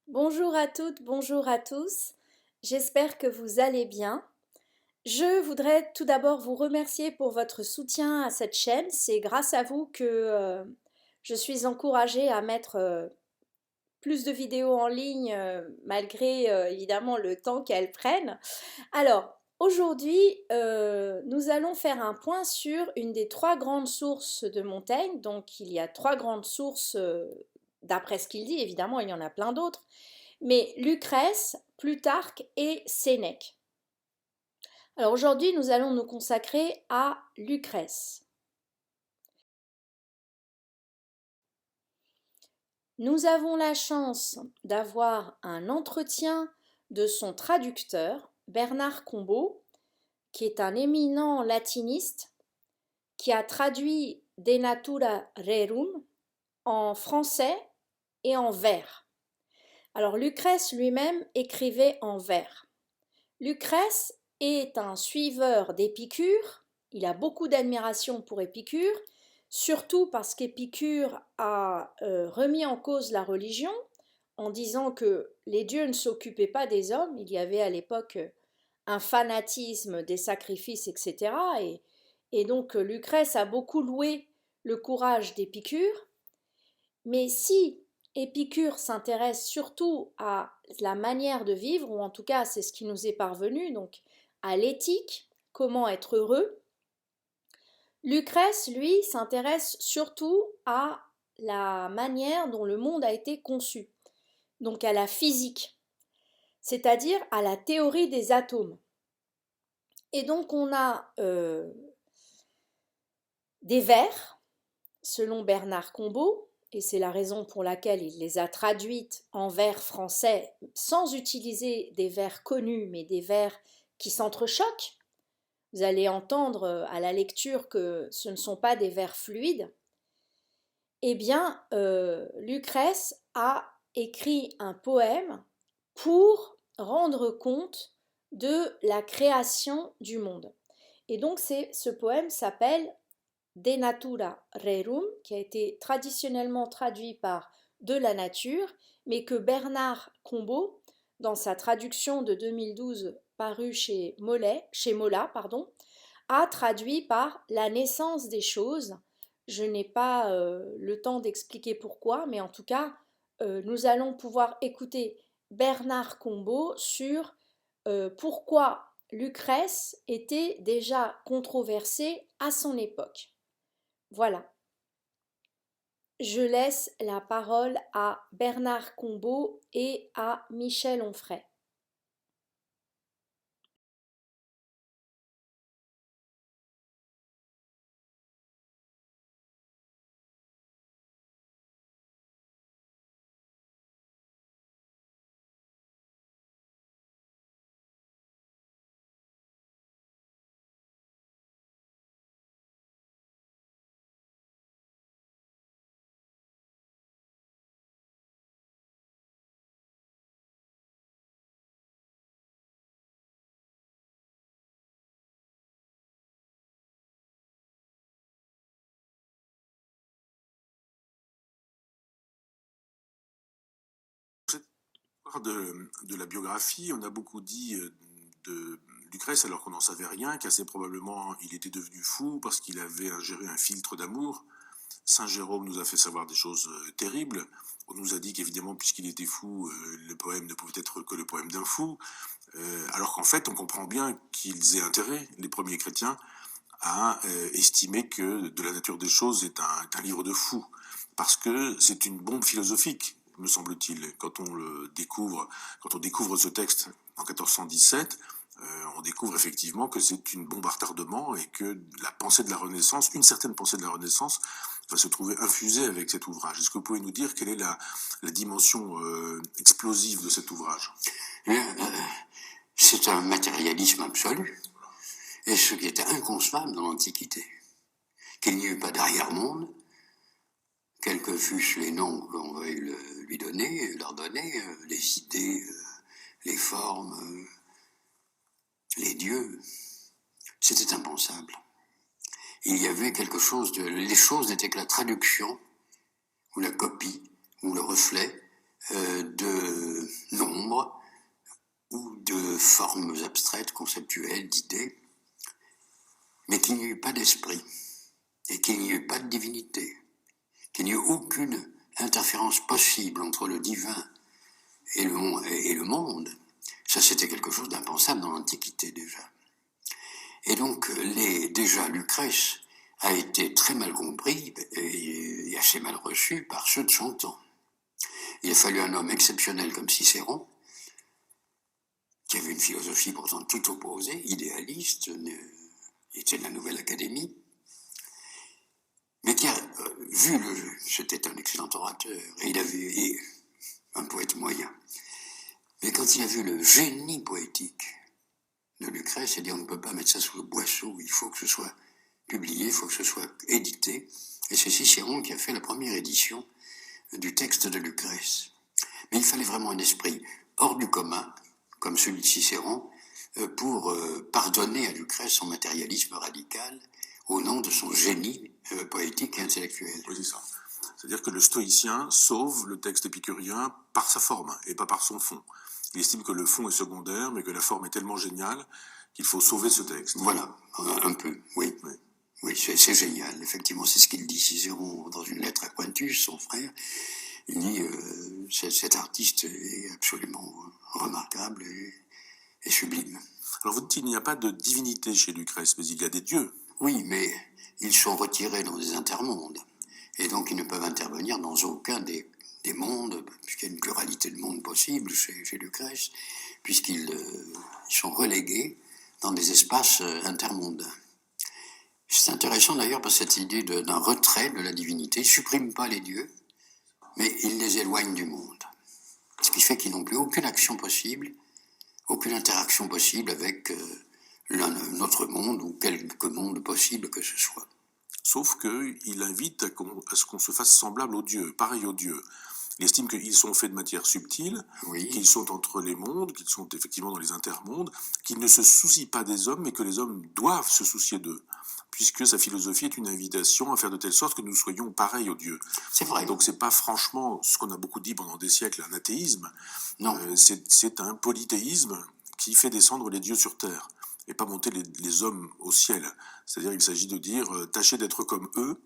Bonjour à toutes, bonjour à tous. J'espère que vous allez bien. Je voudrais tout d'abord vous remercier pour votre soutien à cette chaîne. C'est grâce à vous que je suis encouragée à mettre plus de vidéos en ligne malgré évidemment le temps qu'elles prennent. Alors, aujourd'hui, nous allons faire un point sur une des trois grandes sources de Montaigne. Donc, il y a trois grandes sources d'après ce qu'il dit. Évidemment, il y en a plein d'autres. Mais Lucrèce, Plutarque et Sénèque. Alors aujourd'hui, nous allons nous consacrer à Lucrèce. Nous avons la chance d'avoir un entretien de son traducteur, Bernard Combault, qui est un éminent latiniste, qui a traduit De Natura Rerum en français et en vers. Alors Lucrèce lui-même écrivait en vers. Lucrèce est un suiveur d'Épicure, il a beaucoup d'admiration pour Épicure, surtout parce qu'Épicure a remis en cause la religion en disant que les dieux ne s'occupaient pas des hommes, il y avait à l'époque un fanatisme des sacrifices, etc. Et donc Lucrèce a beaucoup loué le courage d'Épicure, mais si Épicure s'intéresse surtout à la manière de vivre, ou en tout cas c'est ce qui nous est parvenu, donc à l'éthique, comment être heureux, Lucrèce, lui, s'intéresse surtout à la manière dont le monde a été conçu, donc à la physique, c'est-à-dire à la théorie des atomes. Et donc on a des vers, selon Bernard Combault, et c'est la raison pour laquelle il les a traduites en vers français sans utiliser des vers connus, mais des vers qui s'entrechoquent. Vous allez entendre à la lecture que ce ne sont pas des vers fluides. Eh bien, Lucrèce a écrit un poème pour rendre compte de la création du monde. Et donc, ce poème s'appelle De Natura Rerum, qui a été traditionnellement traduit par de la nature, mais que Bernard Combault, dans sa traduction de 2012 parue chez Mola, a traduit par la naissance des choses. Je n'ai pas le temps d'expliquer pourquoi, mais en tout cas, nous allons pouvoir écouter Bernard Combault sur pourquoi Lucrèce était déjà controversée à son époque. Voilà. Je laisse la parole à Bernard Combault et à Michel Onfray. De la biographie, on a beaucoup dit de Lucrèce alors qu'on n'en savait rien, qu'assez probablement il était devenu fou parce qu'il avait ingéré un filtre d'amour. Saint Jérôme nous a fait savoir des choses terribles. On nous a dit qu'évidemment, puisqu'il était fou, le poème ne pouvait être que le poème d'un fou. Alors qu'en fait, on comprend bien qu'ils aient intérêt, les premiers chrétiens, à estimer que De la nature des choses est un livre de fou. Parce que c'est une bombe philosophique, me semble-t-il. Quand on découvre ce texte en 1417, on découvre effectivement que c'est une bombe à retardement et que la pensée de la Renaissance, une certaine pensée de la Renaissance, va se trouver infusée avec cet ouvrage. Est-ce que vous pouvez nous dire quelle est la dimension explosive de cet ouvrage? C'est un matérialisme absolu, et ce qui était inconcevable dans l'Antiquité. Qu'il n'y eût pas d'arrière-monde, quels que fussent les noms qu'on veuille lui donner, leur donner, les idées, les formes, les dieux, c'était impensable. Il y avait quelque chose les choses n'étaient que la traduction, ou la copie, ou le reflet de formes abstraites, conceptuelles, d'idées, mais qu'il n'y eut pas d'esprit, et qu'il n'y eut pas de divinité, qu'il n'y eut aucune interférence possible entre le divin et le monde. Ça, c'était quelque chose d'impensable dans l'Antiquité déjà. Et donc, déjà, Lucrèce a été très mal compris et assez mal reçu par ceux de son temps. Il a fallu un homme exceptionnel comme Cicéron, qui avait une philosophie pourtant tout opposée, idéaliste, était de la Nouvelle Académie, mais qui a vu le jeu. C'était un excellent orateur, et un poète moyen. Mais quand il a vu le génie poétique de Lucrèce, il a dit on ne peut pas mettre ça sous le boisseau, il faut que ce soit publié, il faut que ce soit édité. Et c'est Cicéron qui a fait la première édition du texte de Lucrèce. Mais il fallait vraiment un esprit hors du commun, comme celui de Cicéron, pour pardonner à Lucrèce son matérialisme radical au nom de son génie poétique et intellectuel. Oui, c'est ça. C'est-à-dire que le stoïcien sauve le texte épicurien par sa forme et pas par son fond. Il estime que le fond est secondaire, mais que la forme est tellement géniale qu'il faut sauver ce texte. Voilà, un peu, oui. Oui, c'est génial, effectivement, c'est ce qu'il dit Cicéron dans une lettre à Quintus, son frère. Il dit cet artiste est absolument remarquable et sublime. Alors vous dites qu'il n'y a pas de divinité chez Lucrèce, mais il y a des dieux. Oui, mais ils sont retirés dans des intermondes, et donc ils ne peuvent intervenir dans aucun des mondes, puisqu'il y a une pluralité de mondes possibles chez Lucrèce, puisqu'ils sont relégués dans des espaces intermondains. C'est intéressant d'ailleurs parce que cette idée d'un retrait de la divinité ne supprime pas les dieux, mais il les éloigne du monde. Ce qui fait qu'ils n'ont plus aucune action possible, aucune interaction possible avec notre monde ou quelque monde possible que ce soit. Sauf qu'il invite à ce qu'on se fasse semblable aux dieux, pareil aux dieux. Il estime qu'ils sont faits de matière subtile, oui, qu'ils sont entre les mondes, qu'ils sont effectivement dans les intermondes, qu'ils ne se soucient pas des hommes, mais que les hommes doivent se soucier d'eux, puisque sa philosophie est une invitation à faire de telle sorte que nous soyons pareils aux dieux. C'est vrai. Donc c'est pas franchement ce qu'on a beaucoup dit pendant des siècles, un athéisme. Non. C'est un polythéisme qui fait descendre les dieux sur terre et pas monter les hommes au ciel. C'est-à-dire qu'il s'agit de dire tâchez d'être comme eux,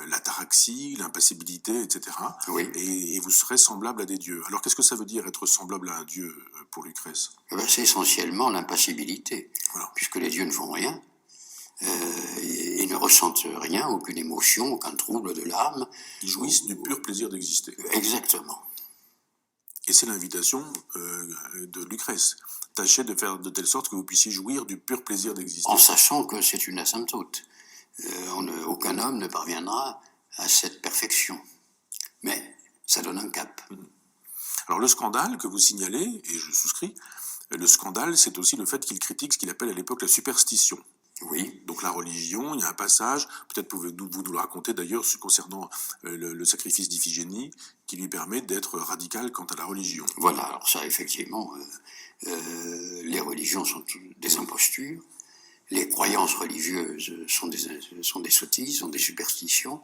l'ataraxie, l'impassibilité, etc. Oui. Et vous serez semblable à des dieux. Alors qu'est-ce que ça veut dire être semblable à un dieu pour Lucrèce ? C'est essentiellement l'impassibilité, voilà. Puisque les dieux ne font rien, ils ne ressentent rien, aucune émotion, aucun trouble de l'âme. Ils jouissent du pur plaisir d'exister. Exactement. Et c'est l'invitation de Lucrèce. Tâchez de faire de telle sorte que vous puissiez jouir du pur plaisir d'exister. En sachant que c'est une asymptote. Aucun homme ne parviendra à cette perfection. Mais ça donne un cap. Alors le scandale que vous signalez, et je souscris, le scandale, c'est aussi le fait qu'il critique ce qu'il appelle à l'époque la superstition. Oui. Donc la religion, il y a un passage, peut-être pouvez-vous nous le raconter d'ailleurs, concernant le sacrifice d'Iphigénie, qui lui permet d'être radical quant à la religion. Voilà, alors ça effectivement, les religions sont des impostures, les croyances religieuses sont des sottises, sont des superstitions,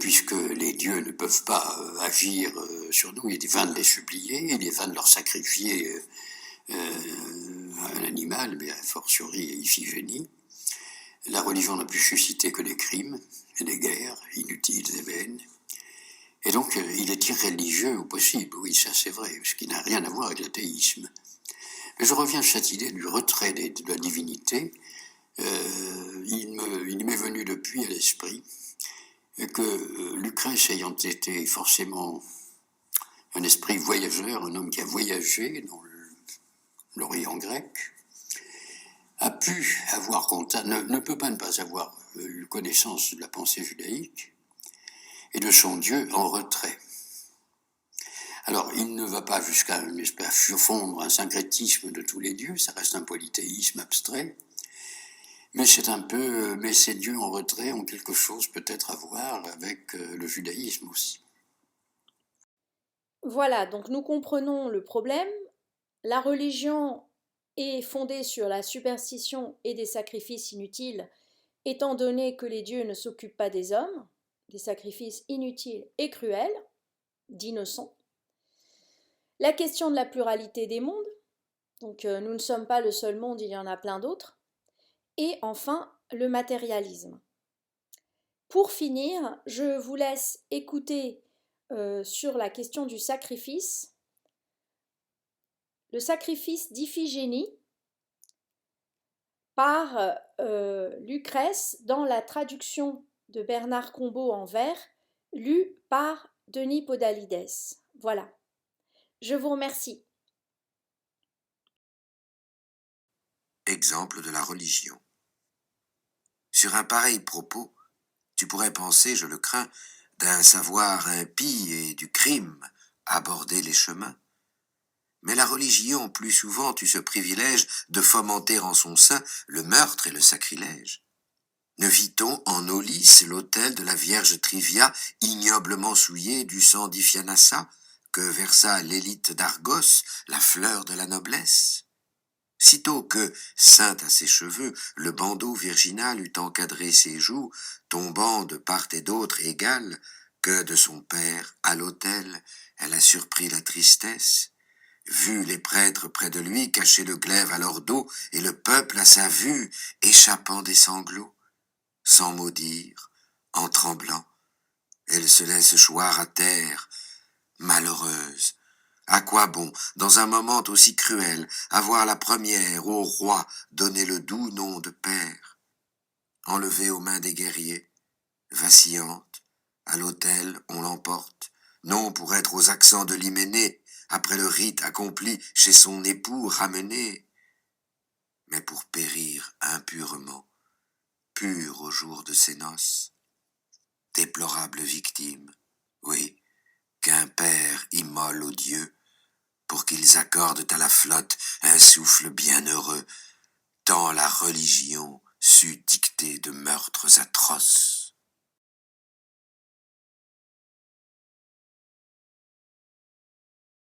puisque les dieux ne peuvent pas agir sur nous, il est vain de les supplier, il est vain de leur sacrifier un animal, mais a fortiori Iphigénie. La religion n'a pu susciter que des crimes et des guerres inutiles et vaines. Et donc, il est irreligieux au possible, oui, ça c'est vrai, ce qui n'a rien à voir avec l'athéisme. Mais je reviens sur cette idée du retrait de la divinité. Il m'est venu depuis à l'esprit que Lucrèce ayant été forcément un esprit voyageur, un homme qui a voyagé dans l'Orient grec, a pu avoir ne peut pas ne pas avoir eu connaissance de la pensée judaïque et de son Dieu en retrait. Alors, il ne va pas jusqu'à fondre un syncrétisme de tous les dieux, ça reste un polythéisme abstrait, mais mais ces dieux en retrait ont quelque chose peut-être à voir avec le judaïsme aussi. Voilà, donc nous comprenons le problème. La religion est fondée sur la superstition et des sacrifices inutiles, étant donné que les dieux ne s'occupent pas des hommes, des sacrifices inutiles et cruels, d'innocents. La question de la pluralité des mondes, Donc nous ne sommes pas le seul monde, il y en a plein d'autres. Et enfin, le matérialisme. Pour finir, je vous laisse écouter sur la question du sacrifice, le sacrifice d'Iphigénie par Lucrèce dans la traduction de Bernard Combault en vers, lue par Denis Podalides. Voilà. Je vous remercie. Exemple de la religion. Sur un pareil propos, tu pourrais penser, je le crains, d'un savoir impie et du crime aborder les chemins. Mais la religion, plus souvent, eut ce privilège de fomenter en son sein le meurtre et le sacrilège. Ne vit-on en Aulis l'autel de la Vierge Trivia, ignoblement souillé du sang d'Iphianassa, que versa l'élite d'Argos, la fleur de la noblesse? Sitôt que, ceint à ses cheveux, le bandeau virginal eut encadré ses joues, tombant de part et d'autre égales, que de son père, à l'autel, elle a surpris la tristesse, vu les prêtres près de lui cacher le glaive à leur dos, et le peuple à sa vue, échappant des sanglots. Sans mot dire, en tremblant, elle se laisse choir à terre, malheureuse. À quoi bon, dans un moment aussi cruel, avoir la première au roi donné le doux nom de père? Enlevée aux mains des guerriers, vacillante, à l'autel on l'emporte, non pour être aux accents de l'hyménée, après le rite accompli chez son époux ramené, mais pour périr impurement, pure au jour de ses noces. Déplorable victime, oui, qu'un père immole aux dieux, pour qu'ils accordent à la flotte un souffle bienheureux, tant la religion sut dicter de meurtres atroces.